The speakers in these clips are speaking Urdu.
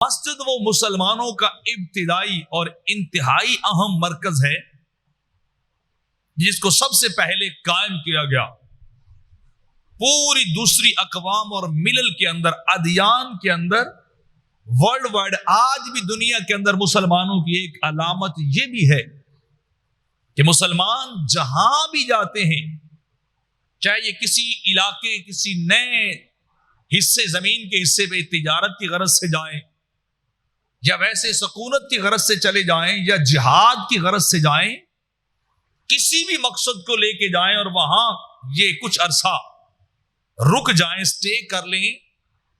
مسجد وہ مسلمانوں کا ابتدائی اور انتہائی اہم مرکز ہے جس کو سب سے پہلے قائم کیا گیا. پوری دوسری اقوام اور ملل کے اندر، ادیان کے اندر، ورلڈ وائڈ آج بھی دنیا کے اندر مسلمانوں کی ایک علامت یہ بھی ہے کہ مسلمان جہاں بھی جاتے ہیں، چاہے یہ کسی علاقے، کسی نئے حصے، زمین کے حصے پہ تجارت کی غرض سے جائیں، یا ویسے سکونت کی غرض سے چلے جائیں، یا جہاد کی غرض سے جائیں، کسی بھی مقصد کو لے کے جائیں اور وہاں یہ کچھ عرصہ رک جائیں، سٹے کر لیں،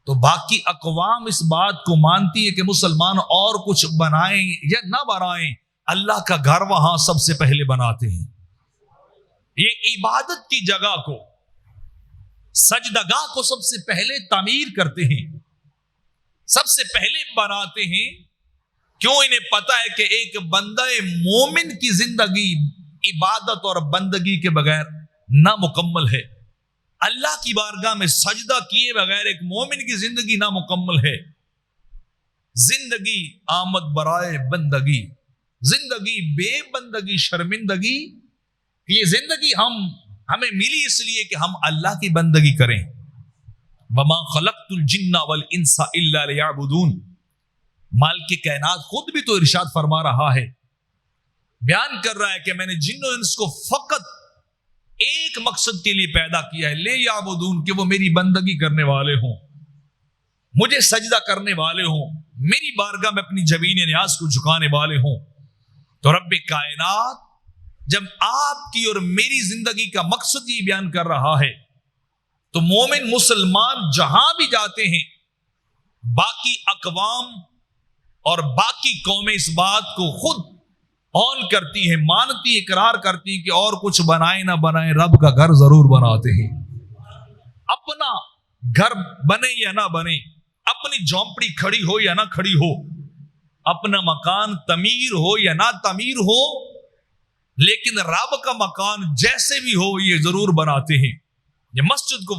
تو باقی اقوام اس بات کو مانتی ہے کہ مسلمان اور کچھ بنائیں یا نہ بنائیں، اللہ کا گھر وہاں سب سے پہلے بناتے ہیں. یہ عبادت کی جگہ کو، سجدگاہ کو سب سے پہلے تعمیر کرتے ہیں، سب سے پہلے بناتے ہیں. کیوں؟ انہیں پتا ہے کہ ایک بندہ مومن کی زندگی عبادت اور بندگی کے بغیر نامکمل ہے. اللہ کی بارگاہ میں سجدہ کیے بغیر ایک مومن کی زندگی نامکمل ہے. زندگی آمد برائے بندگی، زندگی بے بندگی شرمندگی. یہ زندگی ہمیں ملی اس لیے کہ ہم اللہ کی بندگی کریں. وما خلقت الجن والانس الا ليعبدون. مالک کائنات خود بھی تو ارشاد فرما رہا ہے، بیان کر رہا ہے کہ میں نے جن و انس کو فقط ایک مقصد کے لیے پیدا کیا ہے، لے یعبدون، کہ وہ میری بندگی کرنے والے ہوں، مجھے سجدہ کرنے والے ہوں، میری بارگاہ میں اپنی جبین نیاز کو جھکانے والے ہوں. تو رب کائنات جب آپ کی اور میری زندگی کا مقصد یہ بیان کر رہا ہے، تو مومن مسلمان جہاں بھی جاتے ہیں، باقی اقوام اور باقی قومیں اس بات کو خود آن کرتی ہیں، مانتی، اقرار کرتی ہیں کہ اور کچھ بنائیں نہ بنائیں، رب کا گھر ضرور بناتے ہیں. اپنا گھر بنے یا نہ بنے، اپنی جھونپڑی کھڑی ہو یا نہ کھڑی ہو، اپنا مکان تعمیر ہو یا نہ تعمیر ہو، لیکن رب کا مکان جیسے بھی ہو یہ ضرور بناتے ہیں. یہ مسجد کو